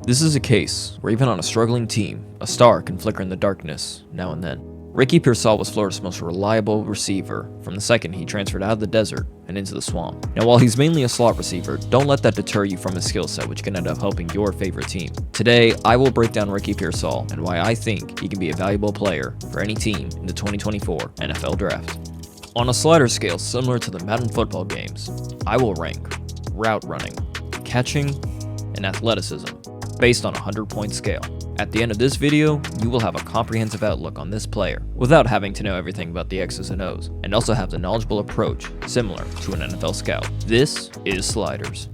This is a case where even on a struggling team, a star can flicker in the darkness now and then. Ricky Pearsall was Florida's most reliable receiver from the second he transferred out of the desert and into the swamp. Now while he's mainly a slot receiver, don't let that deter you from his skill set, which can end up helping your favorite team. Today, I will break down Ricky Pearsall and why I think he can be a valuable player for any team in the 2024 NFL Draft. On a slider scale similar to the Madden football games, I will rank route running, catching, and athleticism based on a 100-point scale. At the end of this video, you will have a comprehensive outlook on this player without having to know everything about the X's and O's, and also have the knowledgeable approach similar to an NFL scout. This is Sliders.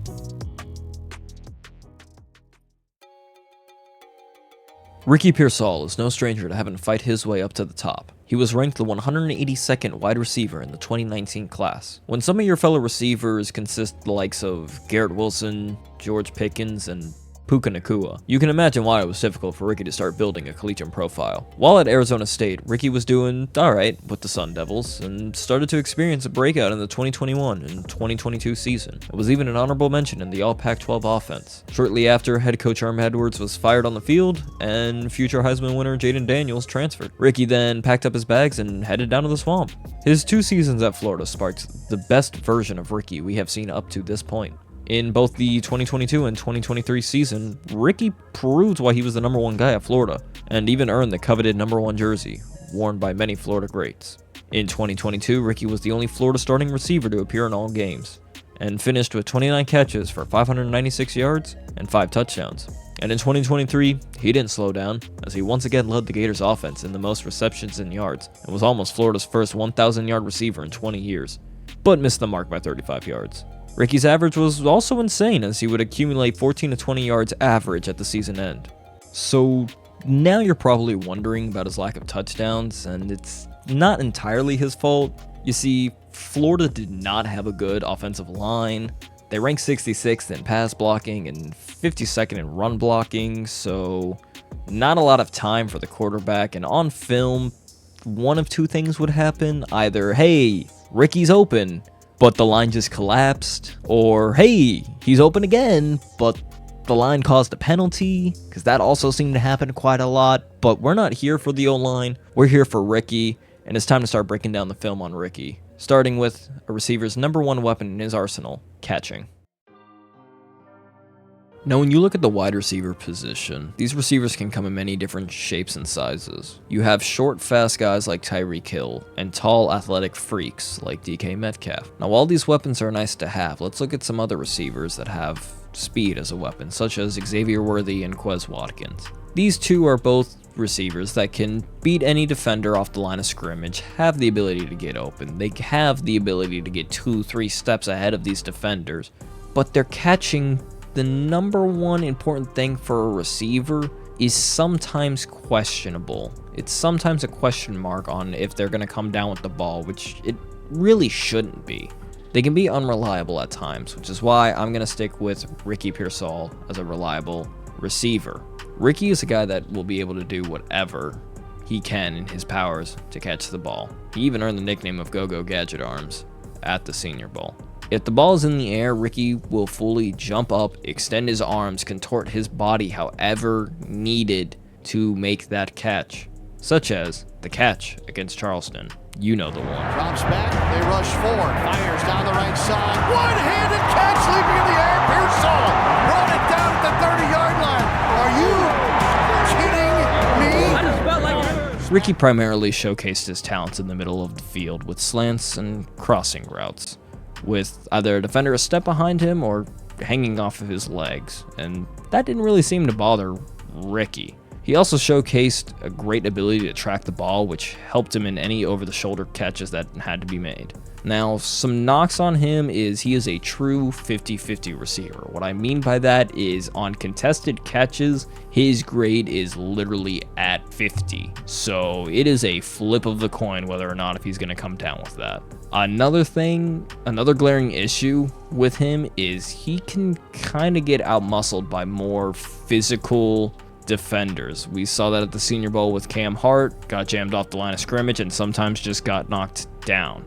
Ricky Pearsall is no stranger to having to fight his way up to the top. He was ranked the 182nd wide receiver in the 2019 class. When some of your fellow receivers consist the likes of Garrett Wilson, George Pickens, and Puka Nacua, you can imagine why it was difficult for Ricky to start building a collegiate profile. While at Arizona State, Ricky was doing alright with the Sun Devils and started to experience a breakout in the 2021 and 2022 season. It was even an honorable mention in the all Pac-12 offense. Shortly after, head coach Herm Edwards was fired on the field and future Heisman winner Jaden Daniels transferred. Ricky then packed up his bags and headed down to the swamp. His 2 seasons at Florida sparked the best version of Ricky we have seen up to this point. In both the 2022 and 2023 season, Ricky proved why he was the #1 guy at Florida, and even earned the coveted #1 jersey, worn by many Florida greats. In 2022, Ricky was the only Florida starting receiver to appear in all games, and finished with 29 catches for 596 yards and 5 touchdowns. And in 2023, he didn't slow down, as he once again led the Gators offense in the most receptions and yards, and was almost Florida's first 1,000-yard receiver in 20 years, but missed the mark by 35 yards. Ricky's average was also insane, as he would accumulate 14 to 20 yards average at the season end. So now you're probably wondering about his lack of touchdowns, and it's not entirely his fault. You see, Florida did not have a good offensive line. They ranked 66th in pass blocking and 52nd in run blocking, so not a lot of time for the quarterback. And on film, one of 2 things would happen. Either, hey, Ricky's open, but the line just collapsed, or hey, he's open again, but the line caused a penalty, because that also seemed to happen quite a lot. But we're not here for the O-line, we're here for Ricky, and it's time to start breaking down the film on Ricky, starting with a receiver's #1 weapon in his arsenal, catching. Now when you look at the wide receiver position, these receivers can come in many different shapes and sizes. You have short, fast guys like Tyreek Hill, and tall, athletic freaks like DK Metcalf. Now while these weapons are nice to have, let's look at some other receivers that have speed as a weapon, such as 𝗕𝘂𝘀𝗶𝗲𝘀𝗀 and Quez Watkins. These 2 are both receivers that can beat any defender off the line of scrimmage, have the ability to get open, they have the ability to get 2-3 steps ahead of these defenders, but they're catching. The #1 important thing for a receiver is sometimes questionable. It's sometimes a question mark on if they're going to come down with the ball, which it really shouldn't be. They can be unreliable at times, which is why I'm going to stick with Ricky Pearsall as a reliable receiver. Ricky is a guy that will be able to do whatever he can in his powers to catch the ball. He even earned the nickname of Go-Go Gadget Arms at the Senior Bowl. If the ball is in the air, Ricky will fully jump up, extend his arms, contort his body however needed to make that catch, such as the catch against Charleston. You know the one. Drops back, they rush forward, fires down the right side, one-handed catch, leaping in the air, Pearsall brought it down at the 30-yard line. Are you kidding me? I just felt like Ricky primarily showcased his talents in the middle of the field with slants and crossing routes, with either a defender a step behind him or hanging off of his legs, and that didn't really seem to bother Ricky. He also showcased a great ability to track the ball, which helped him in any over-the-shoulder catches that had to be made. Now, some knocks on him is he is a true 50-50 receiver. What I mean by that is on contested catches, his grade is literally at 50. So it is a flip of the coin whether or not if he's going to come down with that. Another glaring issue with him is he can kind of get out-muscled by more physical defenders. We saw that at the Senior Bowl with Cam Hart, got jammed off the line of scrimmage and sometimes just got knocked down.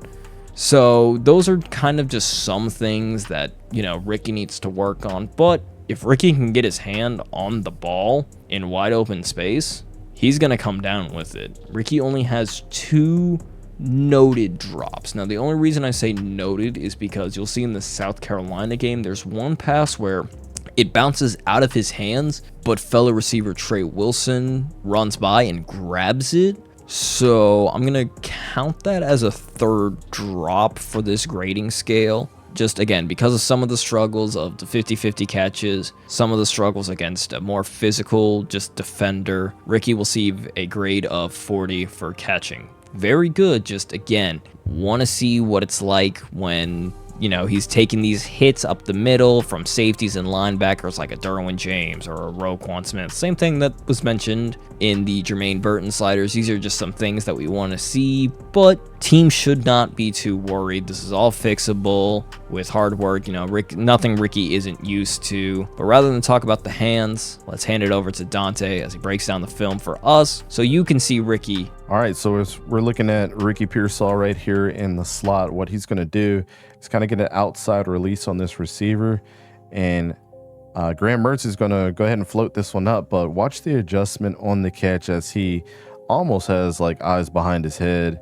So those are kind of just some things that, Ricky needs to work on, but if Ricky can get his hand on the ball in wide open space, he's going to come down with it. Ricky only has 2 noted drops. Now, the only reason I say noted is because you'll see in the South Carolina game, there's one pass where it bounces out of his hands, but fellow receiver Trey Wilson runs by and grabs it. So I'm going to count that as a 3rd drop for this grading scale. Just again, because of some of the struggles of the 50-50 catches, some of the struggles against a more physical, just defender, Ricky will see a grade of 40 for catching. Very good. Just again, want to see what it's like when, you know, he's taking these hits up the middle from safeties and linebackers like a Derwin James or a Roquan Smith. Same thing that was mentioned in the Jermaine Burton sliders. These are just some things that we want to see, but teams should not be too worried. This is all fixable with hard work. You know, nothing Ricky isn't used to. But rather than talk about the hands, let's hand it over to Dante as he breaks down the film for us so you can see Ricky. All right, so we're looking at Ricky Pearsall right here in the slot. What he's going to do is kind of get an outside release on this receiver, and Graham Mertz is going to go ahead and float this one up, but watch the adjustment on the catch as he almost has like eyes behind his head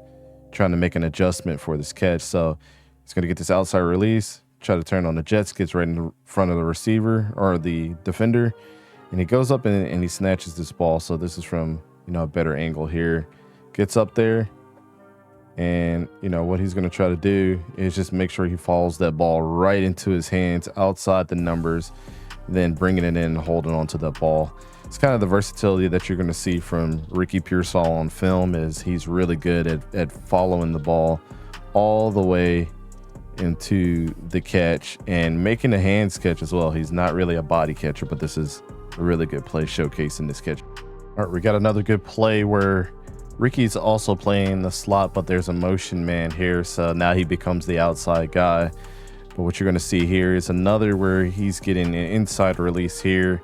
trying to make an adjustment for this catch. So he's going to get this outside release, try to turn on the jets, gets right in front of the receiver or the defender, and he goes up and he snatches this ball. So this is from, you know, a better angle here. Gets up there, and you know what he's going to try to do is just make sure he follows that ball right into his hands outside the numbers, then bringing it in and holding on to that ball. It's kind of the versatility that you're going to see from Ricky Pearsall on film. Is he's really good at following the ball all the way into the catch and making a hands catch as well. He's not really a body catcher, but this is a really good play showcasing this catch. All right, we got another good play where Ricky's also playing the slot, but there's a motion man here, so now he becomes the outside guy. But what you're going to see here is another where he's getting an inside release here,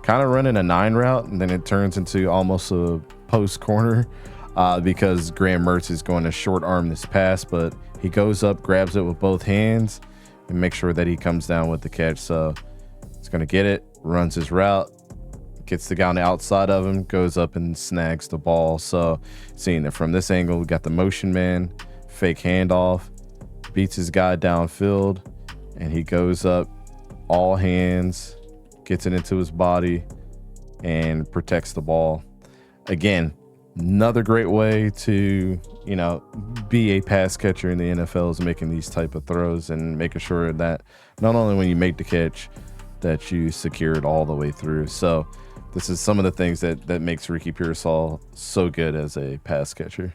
kind of running a 9 route, and then it turns into almost a post corner because Graham Mertz is going to short arm this pass, but he goes up, grabs it with both hands, and makes sure that he comes down with the catch. So he's going to get it, runs his route, gets the guy on the outside of him, goes up and snags the ball. So seeing it from this angle, we got the motion man, fake handoff, beats his guy downfield, and he goes up all hands, gets it into his body, and protects the ball. Again, another great way to, you know, be a pass catcher in the NFL is making these type of throws and making sure that not only when you make the catch that you secure it all the way through. So this is some of the things that makes Ricky Pearsall so good as a pass catcher.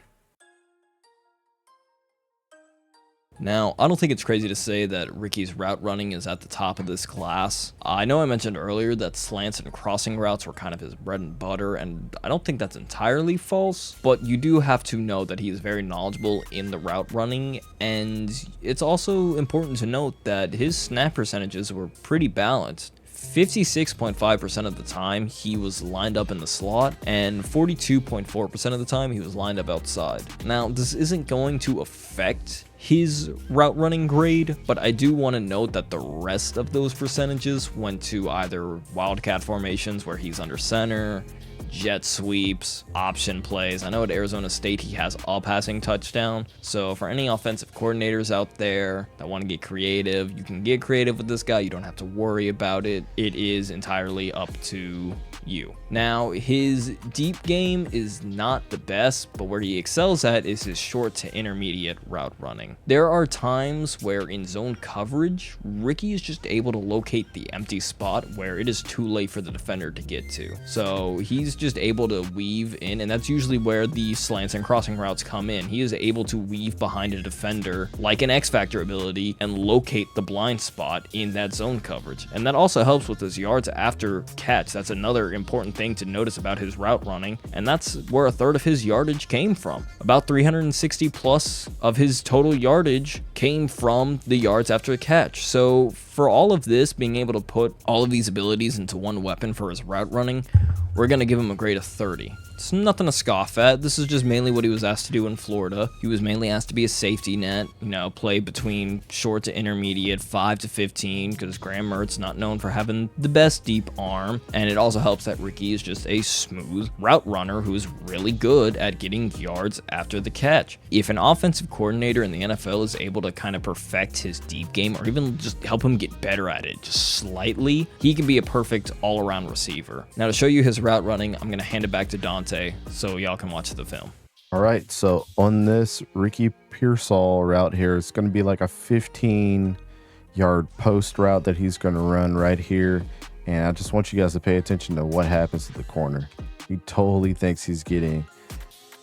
Now, I don't think it's crazy to say that Ricky's route running is at the top of this class. I know I mentioned earlier that slants and crossing routes were kind of his bread and butter, and I don't think that's entirely false, but you do have to know that he is very knowledgeable in the route running, and it's also important to note that his snap percentages were pretty balanced. 56.5% of the time he was lined up in the slot, and 42.4% of the time he was lined up outside. Now, this isn't going to affect his route running grade, but I do want to note that the rest of those percentages went to either wildcat formations where he's under center, jet sweeps, option plays. I know at Arizona State he has a passing touchdown, so for any offensive coordinators out there that want to get creative, you can get creative with this guy. You don't have to worry about it. It is entirely up to you. Now, his deep game is not the best, but where he excels at is his short to intermediate route running. There are times where in zone coverage, Ricky is just able to locate the empty spot where it is too late for the defender to get to. So he's just able to weave in, and that's usually where the slants and crossing routes come in. He is able to weave behind a defender like an X-Factor ability and locate the blind spot in that zone coverage. And that also helps with his yards after catch. That's another important thing to notice about his route running, and that's where a third of his yardage came from. About 360 plus of his total yardage came from the yards after a catch. So For all of this, being able to put all of these abilities into one weapon for his route running, we're going to give him a grade of 30. It's nothing to scoff at. This is just mainly what he was asked to do in Florida. He was mainly asked to be a safety net, play between short to intermediate, 5 to 15, because Graham Mertz not known for having the best deep arm. And it also helps that Ricky is just a smooth route runner who is really good at getting yards after the catch. If an offensive coordinator in the NFL is able to kind of perfect his deep game, or even just help him get better at it just slightly, he can be a perfect all-around receiver. Now, to show you his route running, I'm going to hand it back to Dante so y'all can watch the film. All right, so on this Ricky Pearsall route here, it's going to be like a 15-yard post route that he's going to run right here. And I just want you guys to pay attention to what happens to the corner. He totally thinks he's getting,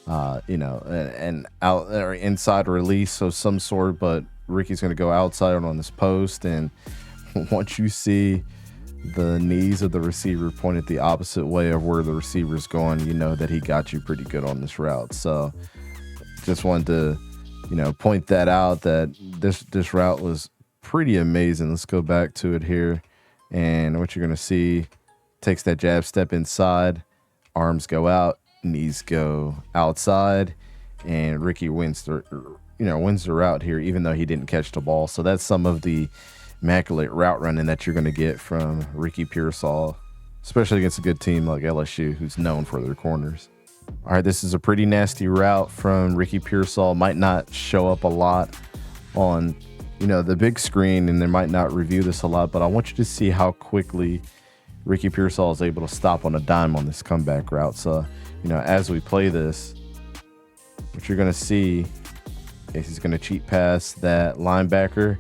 an out or inside release of some sort, but Ricky's going to go outside on this post. And once you see the knees of the receiver pointed the opposite way of where the receiver's going, you know that he got you pretty good on this route. So just wanted to, point that out, that this route was pretty amazing. Let's go back to it here. And what you're going to see, takes that jab step inside, arms go out, knees go outside, and Ricky wins the route here, even though he didn't catch the ball. So that's some of the immaculate route running that you're going to get from Ricky Pearsall, especially against a good team like LSU, who's known for their corners. All right, this is a pretty nasty route from Ricky Pearsall. Might not show up a lot on, the big screen, and they might not review this a lot, but I want you to see how quickly Ricky Pearsall is able to stop on a dime on this comeback route. So, as we play this, what you're going to see is he's going to cheat past that linebacker,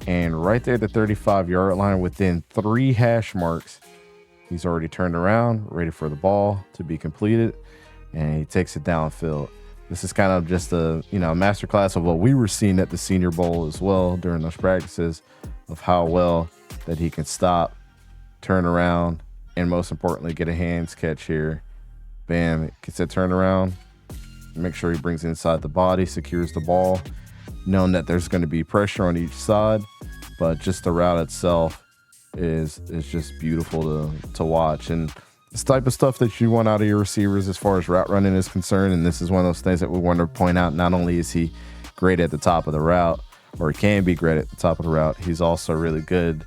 and right there at the 35-yard line, within 3 hash marks, he's already turned around, ready for the ball to be completed, and he takes it downfield. This is kind of just a masterclass of what we were seeing at the Senior Bowl as well during those practices, of how well that he can stop, turn around, and most importantly, get a hands catch here. Bam, gets that turnaround, make sure he brings it inside the body, secures the ball, knowing that there's going to be pressure on each side, but just the route itself is just beautiful to watch. And this type of stuff that you want out of your receivers as far as route running is concerned, and this is one of those things that we want to point out. Not only is he great at the top of the route, or he can be great at the top of the route, he's also really good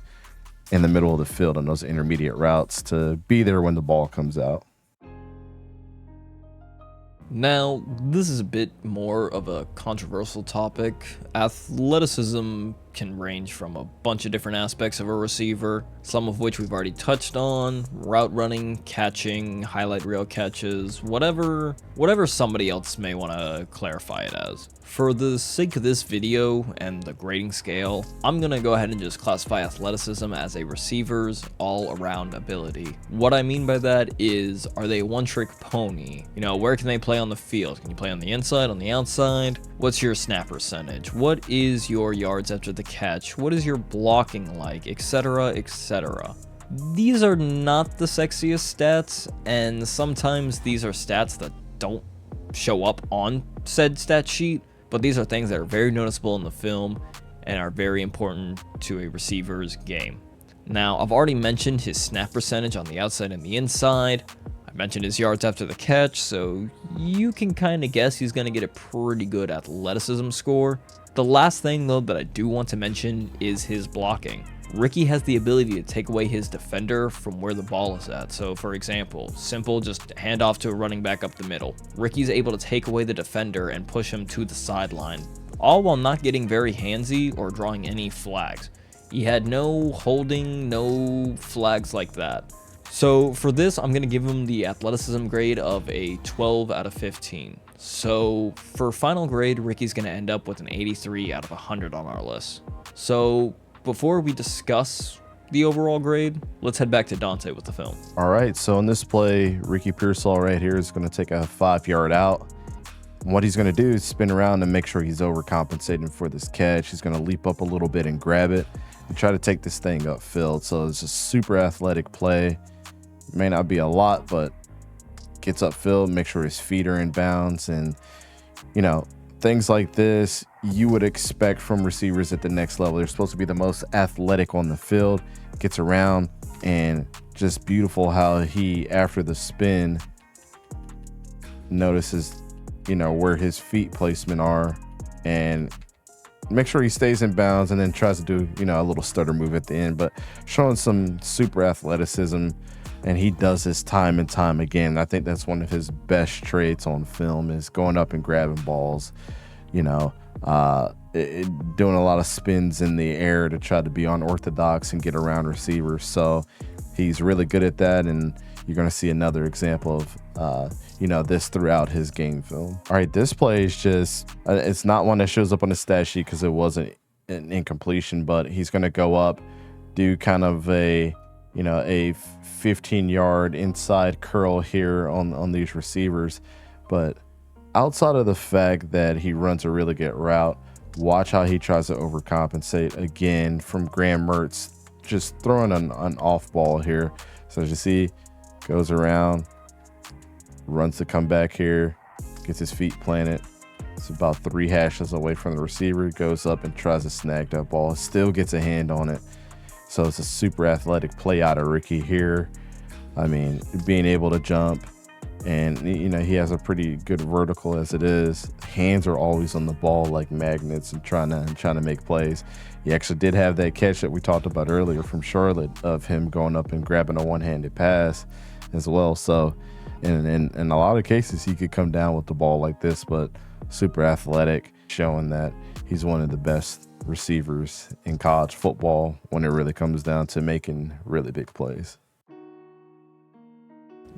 in the middle of the field on those intermediate routes to be there when the ball comes out. Now, this is a bit more of a controversial topic. Athleticism can range from a bunch of different aspects of a receiver, some of which we've already touched on: route running, catching, highlight reel catches, whatever somebody else may want to clarify it as. For the sake of this video and the grading scale, I'm gonna go ahead and just classify athleticism as a receiver's all-around ability. What I mean by that is, are they a one-trick pony? Where can they play on the field? Can you play on the inside, on the outside? What's your snap percentage? What is your yards after the catch? What is your blocking like? Etc, etc. These are not the sexiest stats, and sometimes these are stats that don't show up on said stat sheet, but these are things that are very noticeable in the film and are very important to a receiver's game. Now, I've already mentioned his snap percentage on the outside and the inside. I mentioned his yards after the catch, so you can kind of guess he's going to get a pretty good athleticism score. The last thing, though, that I do want to mention is his blocking. Ricky has the ability to take away his defender from where the ball is at. So, for example, simple, just hand off to a running back up the middle. Ricky's able to take away the defender and push him to the sideline, all while not getting very handsy or drawing any flags. He had no holding, no flags like that. So for this, I'm going to give him the athleticism grade of a 12 out of 15. So for final grade, Ricky's going to end up with an 83 out of 100 on our list. So before we discuss the overall grade, let's head back to Dante with the film. All right, so in this play, Ricky Pearsall right here is going to take a 5-yard out. And what he's going to do is spin around and make sure he's overcompensating for this catch. He's going to leap up a little bit and grab it and try to take this thing upfield. So it's a super athletic play. It may not be a lot, but gets upfield, make sure his feet are in bounds. And, things like this, you would expect from receivers at the next level. They're supposed to be the most athletic on the field, gets around, and just beautiful how he, after the spin, notices, where his feet placement are and make sure he stays in bounds, and then tries to do, a little stutter move at the end, but showing some super athleticism. And he does this time and time again. I think that's one of his best traits on film, is going up and grabbing balls, doing a lot of spins in the air to try to be unorthodox and get around receivers. So he's really good at that, and you're going to see another example of, this throughout his game film. All right, this play is just, it's not one that shows up on the stat sheet because it wasn't an incompletion, but he's going to go up, do kind of a 15-yard inside curl here on these receivers. But outside of the fact that he runs a really good route, watch how he tries to overcompensate again from 𝐕𝘂𝘀𝘀, just throwing an off ball here. So as you see, goes around, runs to come back here, gets his feet planted. It's about 3 hashes away from the receiver, goes up and tries to snag that ball, still gets a hand on it. So it's a super athletic play out of Ricky here. I mean, being able to jump, and he has a pretty good vertical as it is. Hands are always on the ball like magnets and trying to make plays. He actually did have that catch that we talked about earlier from Charlotte of him going up and grabbing a one-handed pass as well. So in a lot of cases, he could come down with the ball like this, but super athletic, showing that he's one of the best receivers in college football when it really comes down to making really big plays.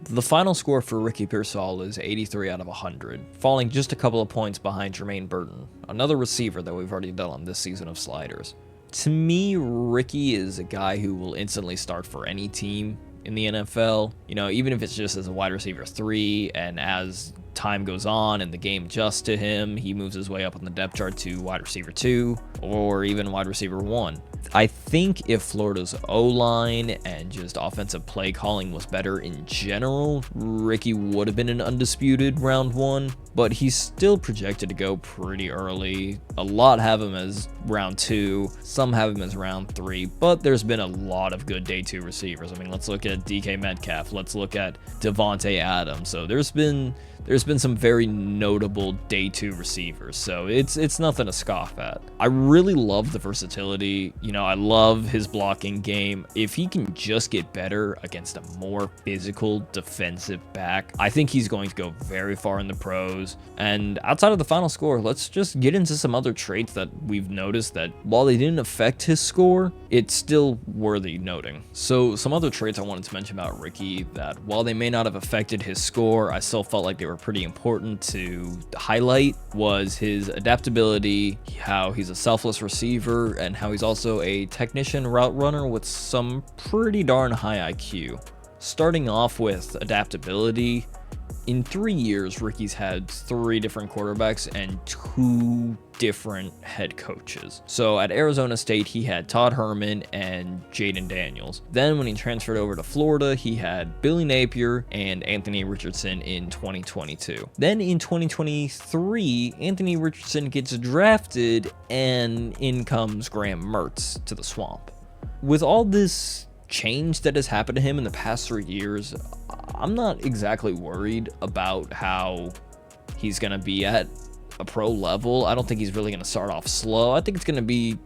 The final score for Ricky Pearsall is 83 out of 100, falling just a couple of points behind Jermaine Burton, another receiver that we've already done on this season of Sliders. To me, Ricky is a guy who will instantly start for any team in the NFL, even if it's just as a wide receiver 3, and as time goes on and the game adjusts to him, he moves his way up on the depth chart to wide receiver 2 or even wide receiver 1. I think if Florida's O-line and just offensive play calling was better in general, Ricky would have been an undisputed round 1, but he's still projected to go pretty early. A lot have him as round 2, some have him as round 3, but there's been a lot of good day 2 receivers. I mean, let's look at DK Metcalf, let's look at Devontae Adams. So there's been some very notable day 2 receivers, so it's nothing to scoff at. I really love the versatility. I love his blocking game. If he can just get better against a more physical defensive back, I think he's going to go very far in the pros. And outside of the final score, let's just get into some other traits that we've noticed that while they didn't affect his score, it's still worthy noting. So some other traits I wanted to mention about Ricky that while they may not have affected his score, I still felt like they were pretty important to highlight was his adaptability, how he's a selfless receiver, and how he's also a technician route runner with some pretty darn high IQ. Starting off with adaptability, in 3 years, Ricky's had 3 different quarterbacks and 2 different head coaches. So at Arizona State, he had Todd Herman and Jaden Daniels. Then when he transferred over to Florida, he had Billy Napier and Anthony Richardson in 2022. Then in 2023, Anthony Richardson gets drafted and in comes 𝐕𝘂𝘀𝘀 to the Swamp. With all this change that has happened to him in the past 3 years, I'm not exactly worried about how he's going to be at a pro level. I don't think he's really going to start off slow. I think it's going to be,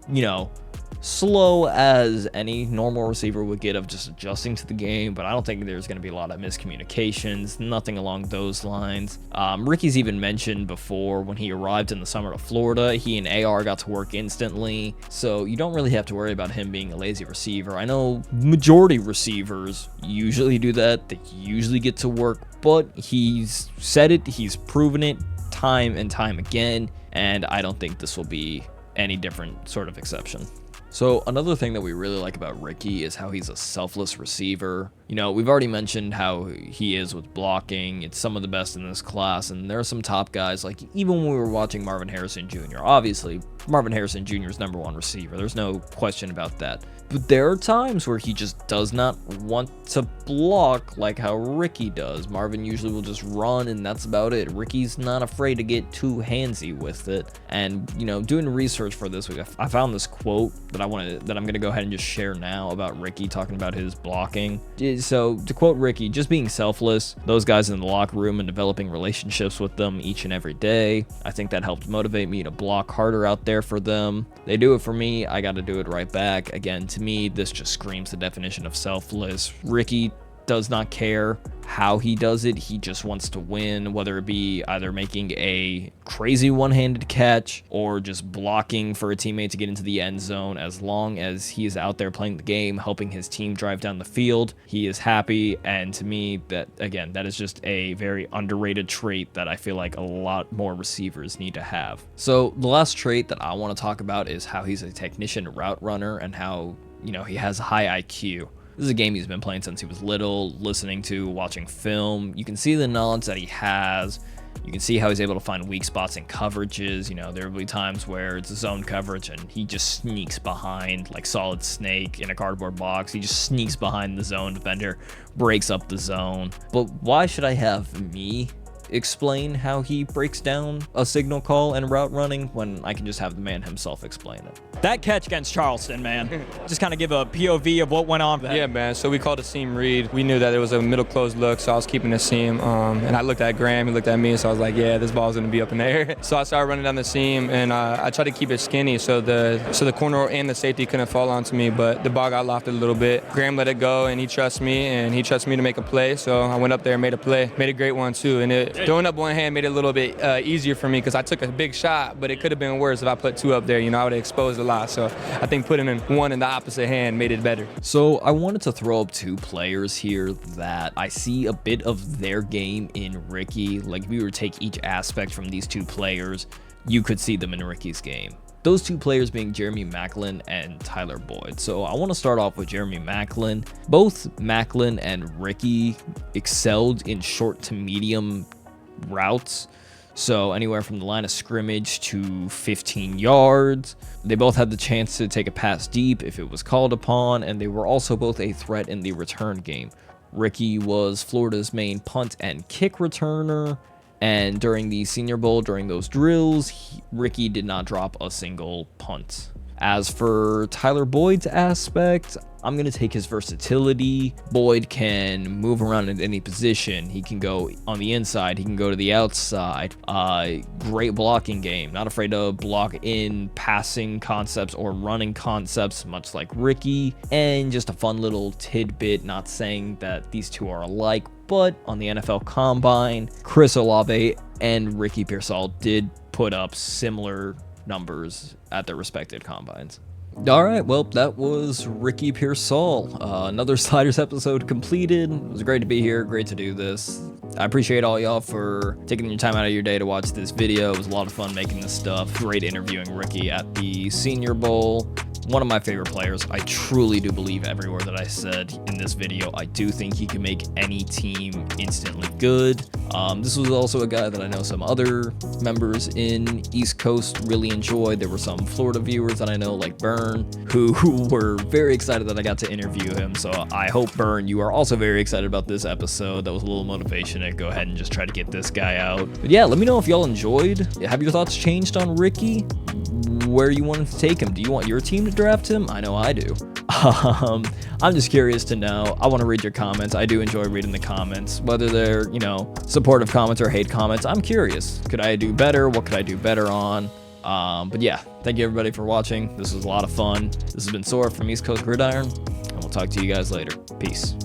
slow as any normal receiver would get of just adjusting to the game, but I don't think there's going to be a lot of miscommunications, nothing along those lines. Ricky's even mentioned before when he arrived in the summer to Florida, he and AR got to work instantly, so you don't really have to worry about him being a lazy receiver. I know majority receivers usually do that, they usually get to work, but he's said it, he's proven it time and time again, and I don't think this will be any different sort of exception. So another thing that we really like about Ricky is how he's a selfless receiver. You know, we've already mentioned how he is with blocking. It's some of the best in this class, and there are some top guys, like even when we were watching Marvin Harrison Jr. Obviously, Marvin Harrison Jr. is #1 receiver. There's no question about that. But there are times where he just does not want to block like how Ricky does. Marvin usually will just run, and that's about it. Ricky's not afraid to get too handsy with it. And, you know, doing research for this week, I found this quote that I'm going to go ahead and just share now about Ricky talking about his blocking. So, to quote Ricky, just being selfless, those guys in the locker room and developing relationships with them each and every day. I think that helped motivate me to block harder out there for them. They do it for me, I got to do it right back. Again, to me, this just screams the definition of selfless. Ricky does not care how he does it. He just wants to win, whether it be either making a crazy one-handed catch or just blocking for a teammate to get into the end zone. As long as he is out there playing the game, helping his team drive down the field, he is happy. And to me, that is just a very underrated trait that I feel like a lot more receivers need to have. So the last trait that I want to talk about is how he's a technician route runner and how, you know, he has high IQ. This is a game he's been playing since he was little, listening to, watching film. You can see the knowledge that he has. You can see how he's able to find weak spots in coverages. You know, there will be times where it's a zone coverage and he just sneaks behind like Solid Snake in a cardboard box. He just sneaks behind the zone defender, breaks up the zone. But why should I have me explain how he breaks down a signal call and route running when I can just have the man himself explain it? That catch against Charleston, man. Just kind of give a POV of what went on. Yeah, man. So we called a seam read. We knew that it was a middle closed look, so I was keeping the seam. And I looked at Graham, he looked at me, so I was like, yeah, this ball's going to be up in the air. So I started running down the seam, and I tried to keep it skinny so the corner and the safety couldn't fall onto me, but the ball got lofted a little bit. Graham let it go, and he trusts me, to make a play. So I went up there and made a play. Made a great one, too. And throwing up one hand made it a little bit easier for me because I took a big shot, but it could have been worse if I put two up there. You know, I would have exposed a lot. So I think putting in one in the opposite hand made it better. So I wanted to throw up two players here that I see a bit of their game in Ricky. Like, if we were to take each aspect from these two players, you could see them in Ricky's game. Those two players being Jeremy Maclin and Tyler Boyd. So I want to start off with Jeremy Maclin. Both Maclin and Ricky excelled in short to medium routes. So anywhere from the line of scrimmage to 15 yards. They both had the chance to take a pass deep if it was called upon, and they were also both a threat in the return game. Ricky was Florida's main punt and kick returner, and during the Senior Bowl, during those drills, Ricky did not drop a single punt. As for Tyler Boyd's aspect, I'm going to take his versatility. Boyd can move around in any position. He can go on the inside. He can go to the outside. Great blocking game. Not afraid to block in passing concepts or running concepts, much like Ricky. And just a fun little tidbit, not saying that these two are alike, but on the NFL Combine, Chris Olave and Ricky Pearsall did put up similar numbers at their respective combines. All right, well, that was Ricky Pearsall. Another Sliders episode completed. It was great to be here, great to do this. I appreciate all y'all for taking your time out of your day to watch this video. It was a lot of fun making this stuff. Great interviewing Ricky at the Senior Bowl. One of my favorite players. I truly do believe every word that I said in this video. I do think he can make any team instantly good. This was also a guy that I know some other members in East Coast really enjoyed. There were some Florida viewers that I know, like Burn, who were very excited that I got to interview him. So I hope, Burn, you are also very excited about this episode. That was a little motivation to go ahead and just try to get this guy out. But yeah, let me know if y'all enjoyed. Have your thoughts changed on Ricky? Where you wanted to take him? Do you want your team to draft him? I know I do. I'm just curious to know. I want to read your comments. I do enjoy reading the comments, whether they're, you know, supportive comments or hate comments. I'm curious. Could I do better? What could I do better on? But yeah, thank you everybody for watching. This was a lot of fun. This has been Sora from East Coast Gridiron, and we'll talk to you guys later. Peace.